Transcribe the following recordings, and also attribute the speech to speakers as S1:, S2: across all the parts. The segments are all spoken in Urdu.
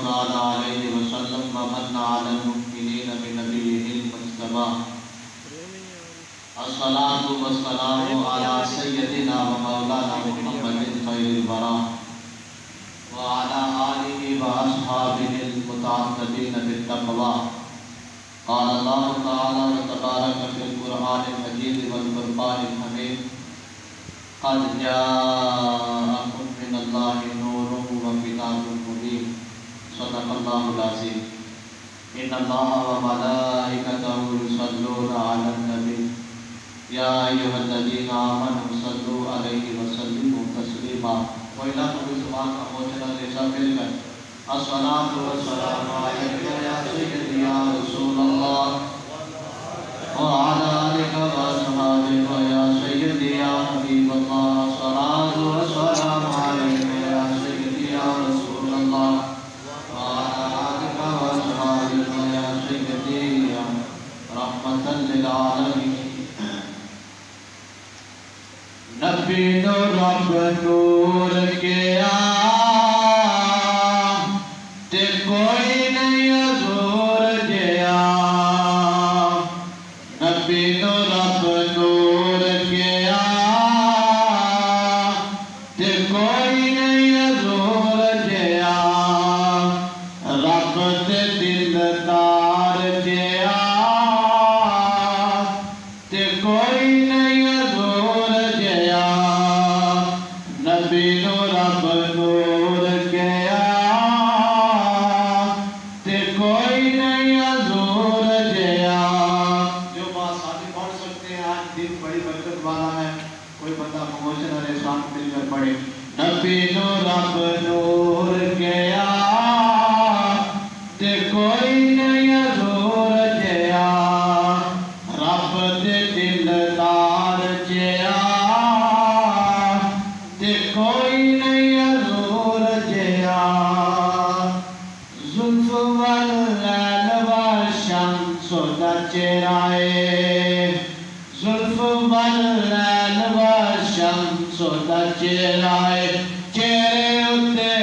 S1: تعالى عليه وسلم ومن على المؤمنين بنبيه المجتبى الصلاة والسلام على سيدنا ومولانا محمد خير الورى وعلى آله وأصحابه المتعبدين بالتقوى. قال الله تعالى وتبارك في القرآن المجيد والفرقان الحميد قد جاءكم من الله نور وكتاب مبين. صدق الله العظيم. إن الله وملائكته يصلون على النبي يا أيها الذين آمنوا صلوا عليه وسلموا تسليما. وإلى قبل سبحان أموتنا ليسا ملكا الصلاة والسلام عليك يا سيدي يا رسول الله وعلى آلك وأصحابك يا سيدي يا حبيب الله. الصلاة والسلام عليك يا سيدي يا رسول الله وعلى آلك وأصحابك يا سيدي يا رحمة للعالمين. نبی تو رب نور کیا تے کوئی نہیں حضور جیا. نبی تو رب نور کیا تے کوئی نہیں حضور جیا. رب تے دلدار جیا تے کوئی نہیں حضور جیا. نبی نو رب نور کیا تے کوئی نہیں حضور جیا. جو بات ساتھی پڑھ سکتے ہیں آج دن بڑی برکت والا ہے. کوئی بندہ خاموشن اور احسان مل کر پڑھے. نبی نو رب نور کیا تے کوئی نہیں حضور جیا. رب دے دلدار جیا تے کوئی نہیں حضور جیا. زلف واللیل والشمس دا چہرائے زلف واللیل والشمس دا چہرائے. چہرے اتے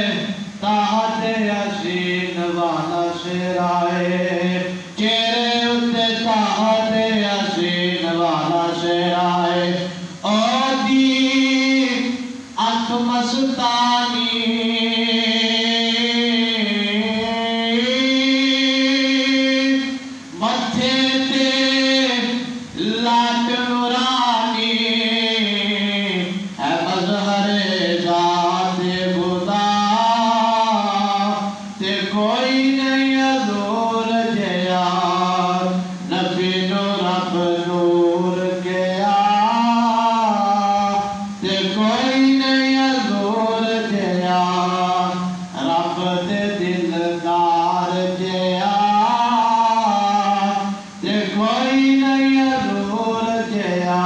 S1: تاج حسین والا سرائے. چہرے اتے تاج حسین والا سرائے. اور دی آنکھ مستانی متھے تے لاٹ نورانی ہے مظہر ذات خدا تے کوئی نہیں حضور جیا. نبی نو رب نور کیا تے کوئی نہیں حضور جیا. رب دے دلدار جیا تے کوئی نہیں حضور جیا.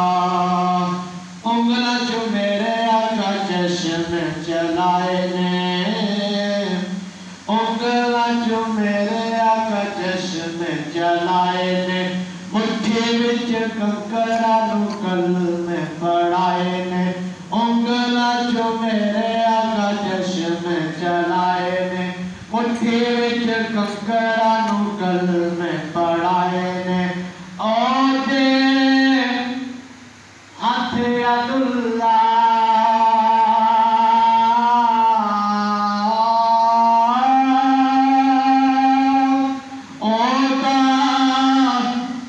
S1: انگلاں چو میرے آقا چشم چلائے نے. انگلاں چو میرے آقا چشم چلائے نے. مٹھی وچ کنکراں نو کلمے پڑھائے نے. انگلاں چو میرے آقا چشم چلائے نے. مٹھی وچ کنکراں نو کلمے پڑھائے نے. اور دے ہاتھ عبداللہ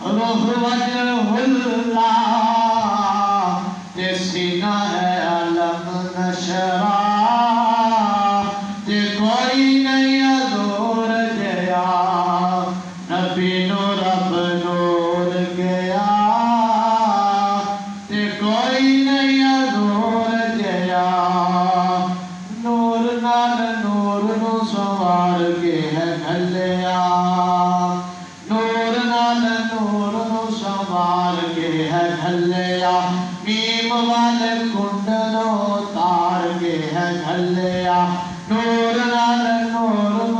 S1: روح وجہ اللہ تے سینہ ہے علم نشرہ تے کوئی نہیں حضور جیا. نبی نو رب نور گیا تے کوئی نہیں حضور جیا. نور نال نور نو سوار کے ہے گھلیا. نور نال نور نو سوار کے ہے گھلیا. نیم والے کنڈ نو تار کے ہے گھلیا. نور نال نور نو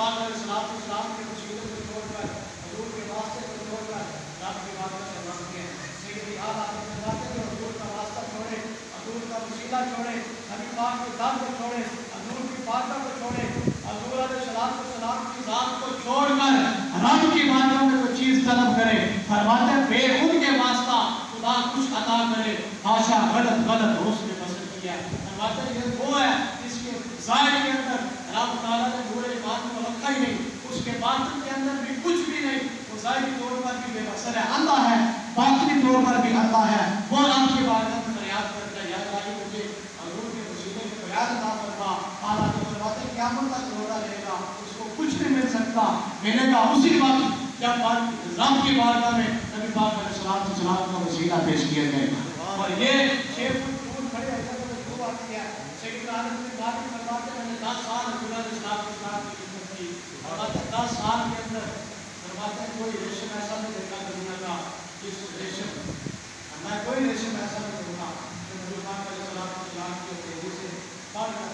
S1: پاک علیہ السلام کے وسیلے کو چھوڑ کر حضور کے واسطے کو چھوڑ کر رب کی بات سے رب کے سیدی اعلیٰ حضرت فرماتے ہیں حضور کا واسطہ چھوڑے، حضور کا وسیلہ چھوڑے، نبی پاک کے دم کو چھوڑے، حضور کی باتوں کو چھوڑے، حضور علیہ السلام کی ذات کو چھوڑ کر رب کی باتوں میں کوئی چیز طلب کرے، فرماتے ہیں بے خود کے واسطہ خدا کچھ عطا کرے، حاشا غلط ہو اس نے پسند کیا. فرماتے ہیں یہ وہ ہے جس کے ظاہر کے اندر رب تعالیٰ نے نور ایمان کو رکھا ہی نہیں، اس کے باطن کے اندر بھی کچھ بھی نہیں، وہ ظاہری طور پر بھی بے بصر ہے، اندھا ہے، باطنی طور پر بھی اندھا ہے. وہ رب کی بارگاہ میں فریاد کرتا ہے یا الہی مجھے حضور کے وسیلے میں فریاد عطا فرما. حالانکہ فرماتے ہیں قیامت تک روزہ لے گا، اس کو کچھ نہیں مل سکتا، ملے گا اسی وقت جب رب کی بارگاہ میں نبی پاک علیہ السلام کا وسیلہ پیش کیا جائے گا. اور یہ 6 فٹ دور کھڑے ہو کر خوب آتی ہے. سیدنا عالم نے بات فرماتے ہیں میں نے 10 سال حضور علیہ السلام کی خدمت کی، اور 10 سال کے اندر فرماتے ہیں کوئی ریشم ایسا نہیں دیکھا دنیا کا جس ریشم میں کوئی ریشم ایسا نہیں دیکھا کہ نبی پاک علیہ السلام کی تیزی سے بڑھ کر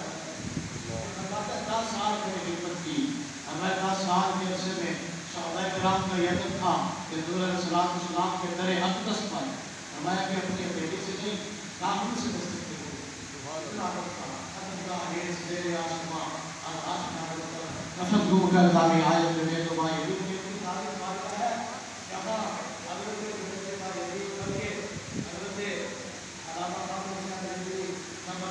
S1: فرماتے ہیں 10 سال میں نے خدمت کی، اور میں 10 سال کے عرصے میں صحابہ کرام کا یہ تھا کہ حضور علیہ السلام کے در اقدس پر میں بھی اپنی بیٹی سے نہیں نامن سے دستک کے نفت گو کر دامی آیت میں تو ماں یہ بھی اپنی تعلیم مارتا ہے جہاں حضرت یزید بلکہ حضرت علامہ خامنہ جنگلی نمبر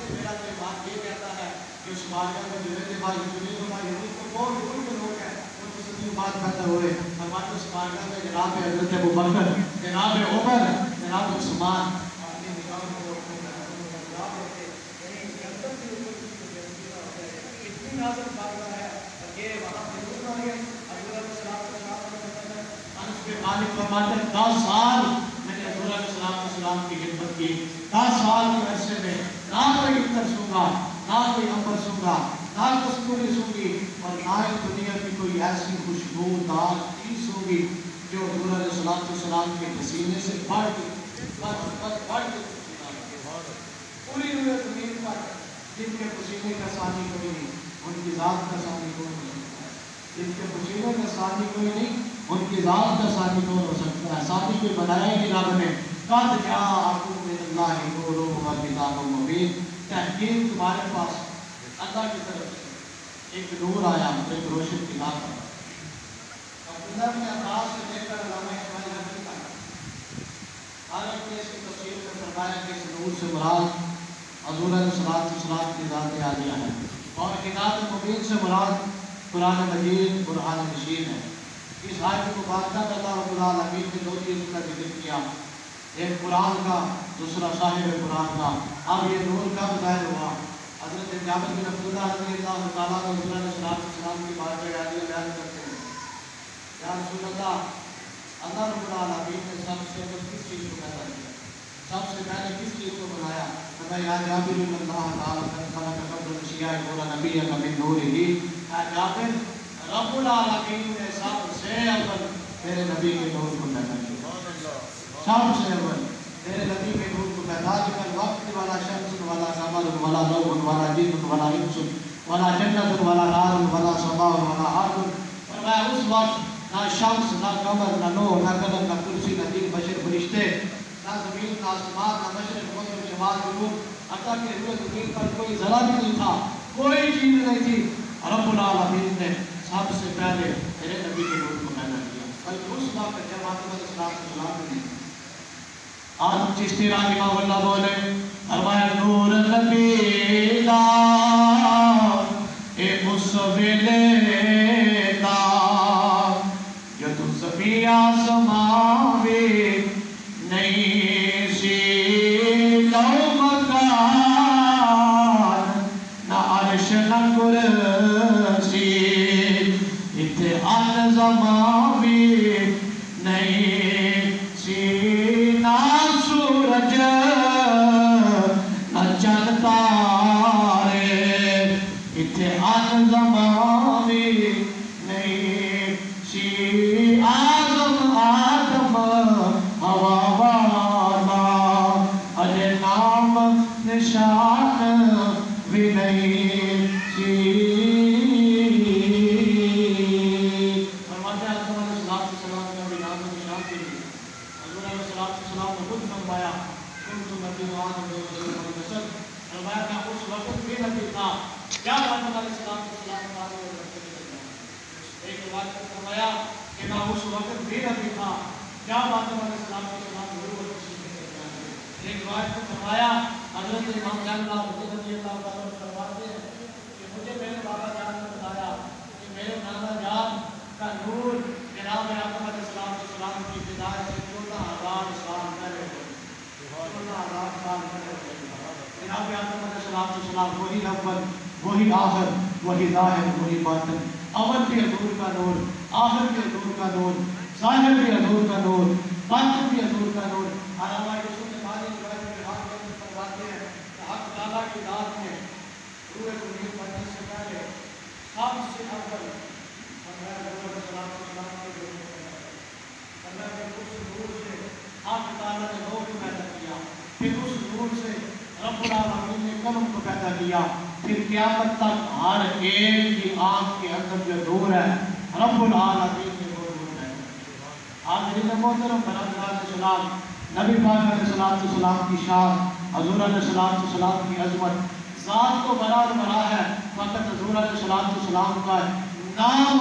S1: میرا تو بات یہ کہتا ہے کہ اس بارگاہ میں جنید بھائی یزید کو بہت دور کے لوگ ہیں ان کی سبھی بات کرتے ہوئے فرماتے اس بارگاہ میں جناب حضرت ابو بکر، جناب عمر، جناب عثمان اپنی نگاہوں کو اتنی نازک بارگاہ ہے کہ وہاں ضرور آئیے. حضور علیہ السلام مالک فرماتے ہیں 10 سال میں نے حضور علیہ السلام کی خدمت کی، 10 سال کے عرصے میں نہ کوئی عطر سوں گا، نہ کوئی عنبر سوں گا، نہ کستوری سوں گی، اور نہ ہی دنیا کی کوئی ایسی خوشبودار چیز ہوگی جو حضور علیہ السلام کے پسینے سے بڑھ کے پوری روئے زمین پر جن کے پسینے کا ثانی کوئی نہیں ان کی ذات کا ثانی کون ہو سکتا ہے، جن کے پسینے کا ثانی کوئی نہیں ان کی ذات کا ثانی کون ہو سکتا ہے. ثانی کوئی بنایا ہی رب نے. قد جاءکم من اللہ نور و کتاب مبین، تحقیق تمہارے پاس اللہ کی طرف سے ایک نور آیا، ایک روشن کتاب آیا. عبداللہ بن عباس سے لے کر علامہ اقبال حنفی تک حالانکہ اس کی تفسیر میں فرمایا کہ اس نور سے مراد حضور علیہ السلام کی ذات عالیہ ہے، اور کتاب مبین سے مراد قرآن مجید برہان نشین ہے. اس آیت مبارکہ میں اللہ رب العالمین نے 2 چیزوں کا ذکر کیا، ایک قرآن کا، دوسرا صاحب قرآن کا. اب یہ نور کب ظاہر ہوا؟ حضرت جابر بن عبداللہ رضی اللہ تعالیٰ عنہ حضور علیہ السلام کی بات عالیہ بیان کرتے ہیں یا رسول اللہ رب العالمین نے سب سے کس چیز کو پیدا کیا، سب سے پہلے کس چیز کو بنایا؟ فرمایا یا جابر اللہ تعالیٰ خلق قبل الاشیاء نور نبی کا من نورہ. اے جابر رب العالمین نے سب سے اول تیرے نبی کے نور کو پیدا کیا، سب سے اول تیرے نبی کے نور کو پیدا کر وقت والا شمس والا قمر والا نور والا جن والا انس والا جنت والا نار والا سماء والا ارض. فرمایا اس وقت نہ شمس، نہ قمر، نہ نور، نہ قلم، نہ کرسی، نہ دین بشر فرشتے، نہ زمین، نہ آسمان، نہ مشرق مغرب شمال جنوب، حتیٰ کہ روئے زمین پر کوئی ذرہ بھی نہیں تھا، کوئی چیز نہیں تھی. رب العالمین نے سب سے پہلے تیرے نبی کے نور کو پیدا کیا. بلکہ اس وقت جب آدم علیہ السلام نے آدم چشتی رحمہ اللہ بولے فرمایا نور نبی دا اے اس ویلے دا جدو زمین آسمان وی نہیں سی لو مکان نہ عرش نہ کرسی اتھے ان زمان وی نہیں سی نہ سورج نہ چند تارے اتھے ان زمان وی نہیں سی آدم ہوا والا اجے نام نشان بھی نہیں سی
S2: تھا، کیا آدم علیہ السلام کو سلام مارے اور رکھتے تھے. ایک روایت میں فرمایا کہ میں اس وقت بے نبی تھا، کیا آدم علیہ السلام کو سلام ضرور اور خوشی کے درمیان. ایک روایت میں فرمایا حضرت امام جان رضی اللہ عنہ فرماتے ہیں کہ مجھے میرے بابا جان نے بتایا کہ میرے نانا جان کا نور جناب آدم علیہ السلام کو سلام کی ابتدا سے 14,000 سال پہلے ہوئی. 14,000 سال پہلے ہوئی. جناب آدم علیہ السلام وہی اول، وہی آخر، وہی ظاہر، وہی باطن. اول بھی حضور کا نور، آخر بھی حضور کا نور، ظاہر بھی حضور کا نور، باطن بھی حضور کا نور. علامہ یوسف نبھانی روایت میں حق فرماتے ہیں کہ حق تعالیٰ کی ذات میں روح زمین بننے سے پہلے سب سے اول اللہ کے نور سے حق تعالیٰ نے نور کو پیدا کیا، پھر اس نور سے رب العالمین نے قلم کو پیدا کیا، پھر قیامت تک ہر ایک کی آنکھ کے اندر جو نور ہے رب العالمین نے وہ نور ہے. حاضرین محترم برادران اسلام، نبی پاک علیہ السلام کی شان، حضور علیہ السلام کی عظمت، ذات تو برابر بنا ہے، فقط حضور علیہ السلام کا نام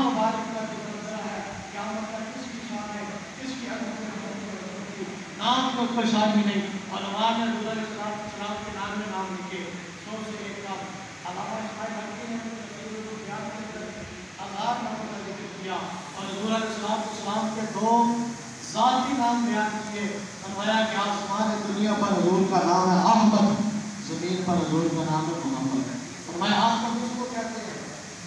S2: مبارک کا جو منظر ہے قیامت تک کس کی شان ہے، کس کی عظمت ہے، نام کو کوئی شان بھی نہیں. علماء نے حضور علیہ السلام کے نام میں نام لکھے 100 سے 1 کا. علامہ اسماعیل حقی نے بیان کے اندر 1000 ناموں کا ذکر کیا اور حضور علیہ السلام کے 2 ذاتی نام بیان کیے. فرمایا کہ آسمان دنیا پر حضور کا نام ہے احمد، زمین پر حضور کا نام ہے محمد. فرمایا احمد اس کو کہتے ہیں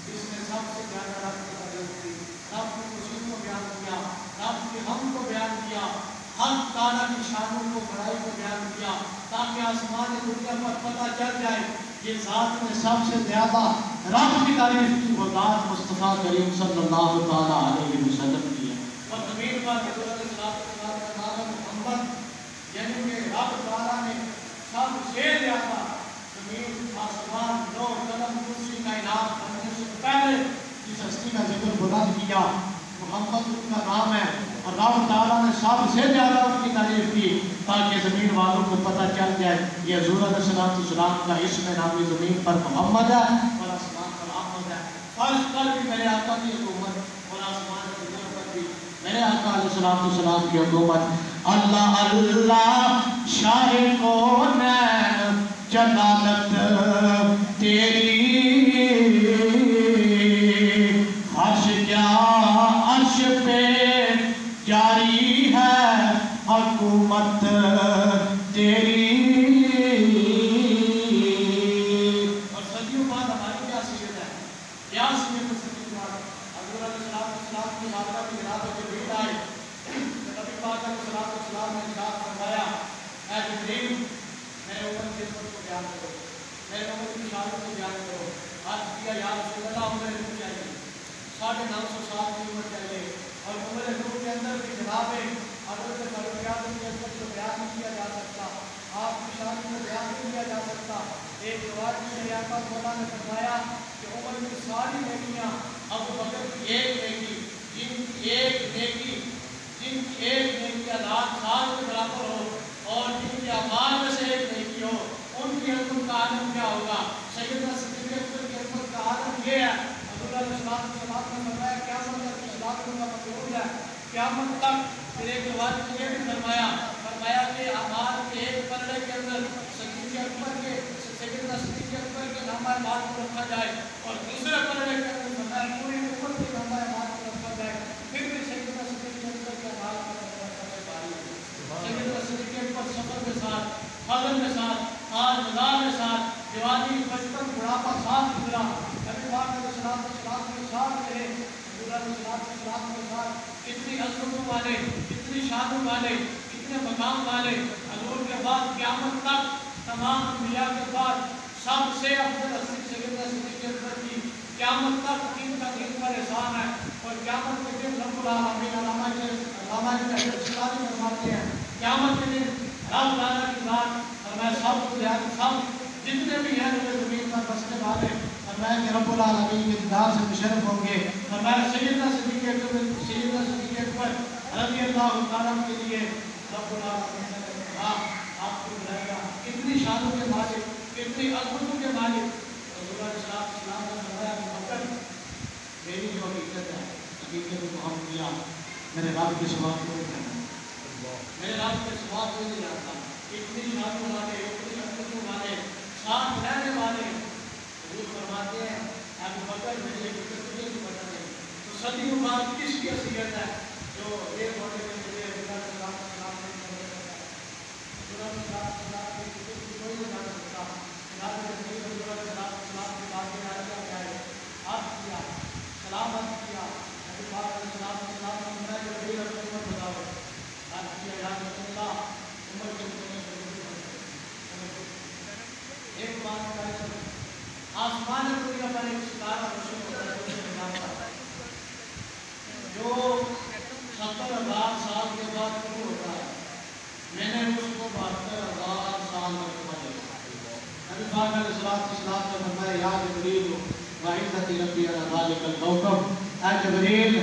S2: جس نے سب سے زیادہ رب کی تعریف کی، رب کی خوشی کو بیان کیا، رب کی حمد کو بیان کیا، حق تعالیٰ کی شانوں کو بڑائی کو بیان کیا، تاکہ آسمان دنیا پر پتہ چل جائے یہ ذات نے سب سے زیادہ رب کی تعریف کی وہ ذات مصطفیٰ کریم صلی اللہ تعالیٰ علیہ وسلم کی ہے. اور زمین پر حضور علیہ السلام کا نام ہے محمد، یعنی کہ رب تعالیٰ نے سب سے زیادہ زمین، آسمان، لوح قلم، کرسی کائنات بننے سے پہلے جس ہستی کا ذکر بلند کیا محمد ان کا نام ہے. اور رب تعالیٰ نے سب سے زیادہ ان کی تعریف کی تاکہ زمین والوں کو پتہ چل جائے یہ حضور علیہ السلام کا اسم نامی زمین پر محمد ہے اور آسمان پر احمد ہے. فرض پر بھی میرے آقا کی حکومت اور آسمان کی زمین پر بھی میرے آقا علیہ السلام کی حکومت. اللہ اللہ شاہ کون جلالت تیری، عرش کیا عرش پہ جاری ہے حکومت تیری. اور صدیوں بعد ہماری کیا سیرت ہے، کیا سیرت ہے صدیوں بعد. حضور علیہ السلام کی بارگاہ میں جناب جبریل آئے، نبی پاک علیہ السلام نے ارشاد فرمایا اے جبریل میرے امت کی عظمت کو بیان کرو، میرے امت کی شان کو بیان کرو. آج کیا یا رسول اللہ عمر نوح چاہیے، 950 سال کی عمر چاہیے اور عمر نوح کے اندر بھی جناب حضرت فاروق اعظم کی عظمت کو بیان نہیں کیا جا سکتا، آپ کی شان کو بیان نہیں کیا جا سکتا. ایک روایت میں میرے آقا مولا نے فرمایا کہ عمر کی ساری نیکیاں ابو بکر کی ایک نیکی، جن کی ایک نیکی لاکھ سال کے برابر ہو اور جن کے اعمال میں سے ایک نیکی ہو، ان کی عظمت کا عالم کیا ہوگا. سیدنا صدیق اکبر کی عظمت کا عالم یہ ہے. حضور علیہ السلام نے فرمایا قیامت تک اسلام کا مقصود ہے، قیامت تک. پھر ایک روایت میں یہ بھی فرمایا کہ اعمال کے ایک پلڑے کے اندر سیدنا صدیق اکبر کے نامہ اعمال کو رکھا جائے اور دوسرے پلڑے کے اندر فرمایا پوری امت کے نامہ اعمال کو رکھا جائے. پھر بھی سیدنا صدیق اکبر کے اعمال کا سیدنا صدیق اکبر سفر کے ساتھ، فضل کے ساتھ، آج مزار کے ساتھ، جوانی، بچپن، بڑھاپا ساتھ گزرا. نبی پاک علیہ السلام کے ساتھ رہے. حضور علیہ السلام کے ساتھ اتنی عظمتوں والے، اتنی شانوں والے، اتنے مقام والے حضور کے بعد قیامت تک تمام انبیاء کے بعد سب سے افضل ہستی سیدنا صدیق اکبر کی قیامت تک دین کا دین پر احسان ہے. اور قیامت کے دن رب العالمین علامہ فرماتے ہیں قیامت کے دن رب تعالیٰ کی ذات اور میں سب جتنے بھی ہیں زمین پر بسنے والے اور میں رب العالمین کے دیدار سے مشرف ہوں گے. اور میں سیدنا صدیق اکبر رضی اللہ تعالیٰ کے لیے رب العالمین نے کہا آپ کو بلائے گا. اتنی شانوں کے مالک، اتنی عظمتوں کے مالک میرے رب کے سوا کوئی نہیں، میرے رب کے سوا کوئی نہیں جانتا۔ اتنی شانوں والے، اتنی عظمتوں والے، ساتھ رہنے والے، حضور فرماتے ہیں ابو بکر میری ایک فکر تجھے بھی پتہ نہیں، تو صدیوں بعد کس کی حیثیت ہے جو یہ بولے کہ مجھے اللہ کے سلام نہیں کرتا، اللہ کے سلام کی فکر کوئی نہیں جان سکتا۔ جناب نبی صلی اللہ علیہ وسلم کی باتیں آئے کیا ہے، عرض کیا، سلامت کیا، نبی پاک علیہ السلام نے فرمایا کہ میری عمر بتاؤ، عرض کیا یا رسول اللہ عمر کے ایک بات ہے، آسمان دنیا پر ایک ستارہ روشن ہوتا ہے جو 70,000 سال کے بعد شروع ہوتا ہے، میں نے اس کو 72,000 سال مرتبہ دیکھا۔ نبی پاک علیہ السلام نے فرمایا یا جبریل وعزت ربی علی ذلک الکوکب، اے جبریل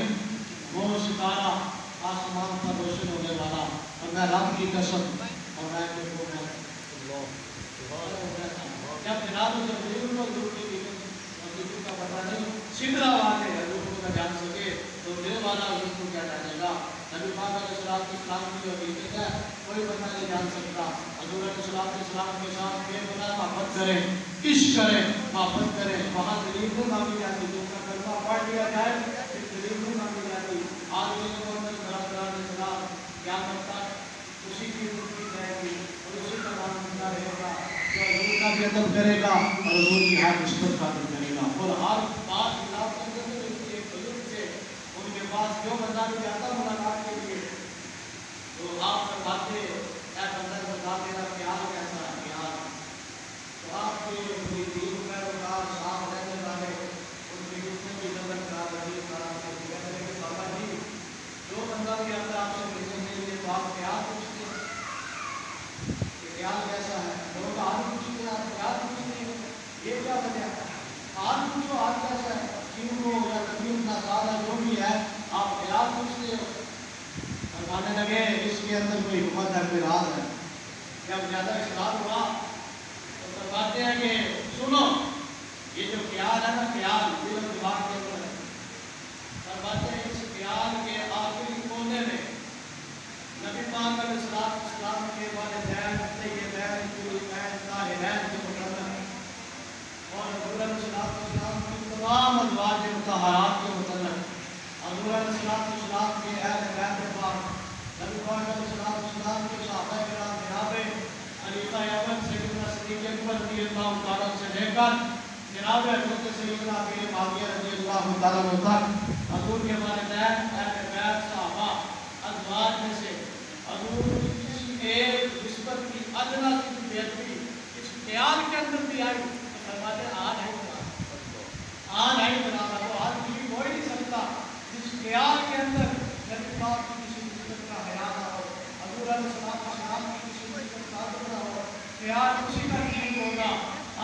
S2: وہ ستارہ آسمان پر روشن ہونے والا، اور میں رب کی قسم اور میں جب جناب جبریل کو حضور کی وظیفے کا پتہ نہیں، سدرا والے حضور کو نہ جان سکے تو دل والا حضور کو کیا جانے گا۔ نبی پاک علیہ السلام کی اسلام کی وظیفے ہے کوئی بندہ نہیں جان سکتا۔ حضور علیہ السلام کے ساتھ بے گناہ محبت کریں، عشق کریں، محبت کریں، وہاں دلیل نہیں مانگی جاتی، جن کا کلمہ پڑھ لیا جائے پھر دلیل نہیں مانگی جاتی۔ آدمی کو السلام کیا کرتا اسی کی روٹی رہے گی اور اسی کا نام زندہ رہے گا جو حضور کا بھی ادب کرے گا اور حضور کی ہر نسبت کا ادب کرے گا۔ اور ہر بات خلاف کرتے تھے ایک بزرگ تھے، ان کے پاس جو بندہ بھی جاتا ملاقات کے لیے تو آپ فرماتے اے بندہ بتا میرا خیال کیسا ہے، خیال تو آپ کے دین پیروکار صاحب رہنے والے ان کی جتنے بھی نظر خراب رہی خراب کرتے کہ بابا جی جو بندہ بھی آتا ہے آپ سے ملنے کے لیے تو آپ خیال پوچھتے ہیں کہ خیال کیسا ہے، لوگ حال پوچھتے ہیں آپ خیال پوچھتے ہیں، یہ کیا وجہ ہے؟ حال پوچھو حال کیسا ہے، کیوں ہو یا تکلیف نہ سادہ جو بھی ہے آپ خیال پوچھتے ہو۔ فرمانے لگے اس کے اندر کوئی حکمت ہے، کوئی راز ہے۔ جب زیادہ اصرار ہوا تو فرماتے ہیں کہ سنو یہ جو خیال ہے نا، خیال دل و دماغ کے اندر ہے، فرماتے ہیں اس خیال کے آخری کونے میں نبی پاک علیہ السلام کے والدین طیبین طاہرین طاہرین کے متعلق اور حضور علیہ السلام کی تمام ازواج مطہرات کے متعلق، حضور علیہ السلام کے اہل بیت پاک، نبی پاک علیہ السلام کے صحابہ کرام جناب خلیفہ اول سیدنا صدیق اکبر رضی اللہ تعالیٰ سے لے کر جناب حضرت سیدنا امیر معاویہ رضی اللہ تعالیٰ تک حضور کے والدین اہل بیت صحابہ ازواج میں سے حضور کی کسی ایک نسبت کی ادنا سی بہتری اس خیال کے اندر بھی آئی تو فرماتے آج نہیں بنا وہ آج بھی ہو ہی نہیں سکتا جس خیال کے اندر نبی پاک کی کسی نسبت کا خیال نہ ہو، حضور علیہ السلام کی کسی نسبت کا عادت نہ ہو، خیال اسی کا ٹھیک ہوگا،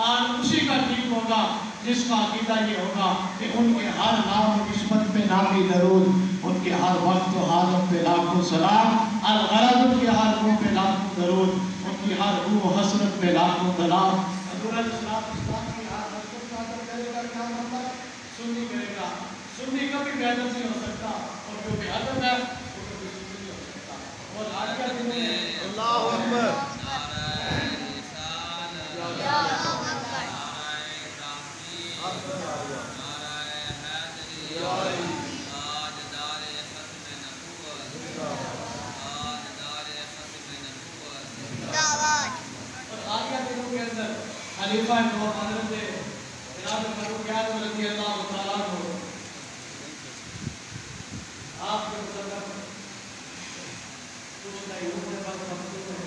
S2: آج اسی کا ٹھیک ہوگا جس کا عقیدہ یہ ہوگا کہ ان کے ہر نام و نسبت پہ نامی درود، ان کے ہر وقت و حالت پہ لاکھوں سلام، الغرض ان کے ہر روح پہ لاکھوں درود، ان کی ہر روح و حسرت پہ لاکھوں سلام۔ حضور علیہ السلام کی ہر حسرت کا عدد کرے گا، کیا مطلب سنی کرے گا، سنی کبھی بے ادب نہیں ہو سکتا اور جو بے ادب ہے وہ کبھی سنی نہیں ہو سکتا۔ اور آج کا دن ہے اللہ اکبر خلیفہ دو حضرت جناب فاروق اعظم رضی اللہ تعالیٰ عنہ آپ کے متعلق کچھ نہیں ہونے پر مقصود ہے،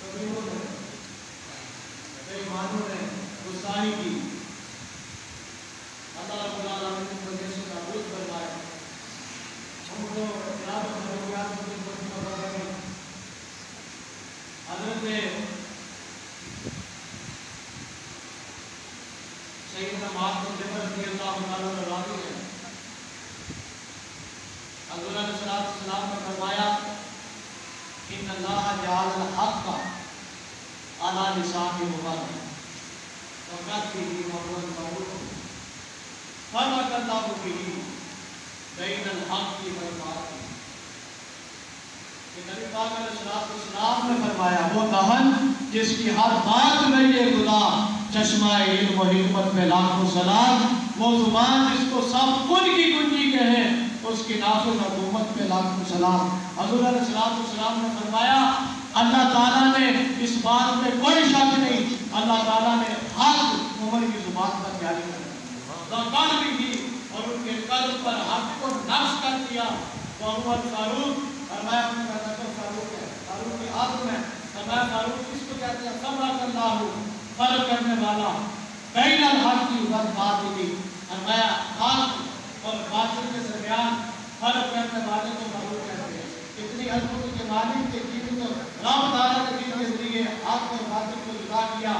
S2: کبھی وہ ہے کئی معنوں نے گستاخی کی، اللہ رب العالمین نے وجہ سے نابود فرمایا، ہم کو جناب فاروق اعظم کی حضرت سیدنا معاذ بن جبل رضی اللہ تعالیٰ عنہ راوی ہے، حضور علیہ السلام نے فرمایا ان اللہ جعل الحق علی لسان محمد وقت بھی محمد معروف فرق اللہ به بین الحق والباطل۔ کہ نبی پاک علیہ السلام نے فرمایا وہ دہن جس کی ہر بات میں یہ خدا چشمہ علم و حکمت میں لاکھوں سلام، وہ زبان جس کو سب کن کی کنجی کہے اس کی نافذ حکومت پہ لاکھوں سلام۔ حضور علیہ السلام نے فرمایا اللہ تعالیٰ نے اس بات میں کوئی شک نہیں، اللہ تعالیٰ نے حق عمر کی زبان پر جاری کر دیا اور ان کے قلب پر حق کو نقش کر دیا۔ وہ عمر فاروق فرمایا اپنے کا فاروق ہے، فاروق کی آدم ہے، فرمایا فاروق کس کو کہتے ہیں؟ صبر اللہ فرق کرنے والا، بین الحق کی باطل، فرمایا حق اور باطل کے درمیان فرق کرنے والے کو فاروق کہتے ہیں۔ اتنی عظمت کے مالک کے دین کو رب تعالیٰ کے دین کے ذریعے حق اور باطل کو جدا کیا۔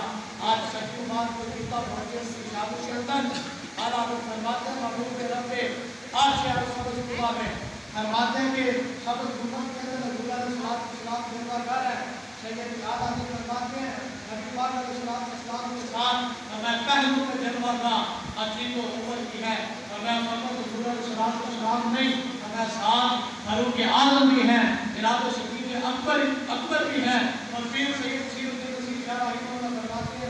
S2: آج سچی بات کو کتنا بہت سی شادی کے اندر اعلیٰ فرماتے ہیں محبوب رب آج کے سبز صبح میں فرماتے ہیں کہ سبز گنبد کے اندر حضور علیہ السلام جلوہ گر ہے۔ سید اعلیٰ سے فرماتے ہیں نبی پاک علیہ السلام کے ساتھ میں پہلو میں جلوہ گاہ عجیب و عمر کی ہے، اور میں فقط حضور علیہ السلام نہیں، میں ساتھ فاروق اعظم بھی ہیں، جناب شفیع اکبر بھی ہیں، اور پیر سید سیرت نصیر شاہ رحمہ اللہ فرماتے ہیں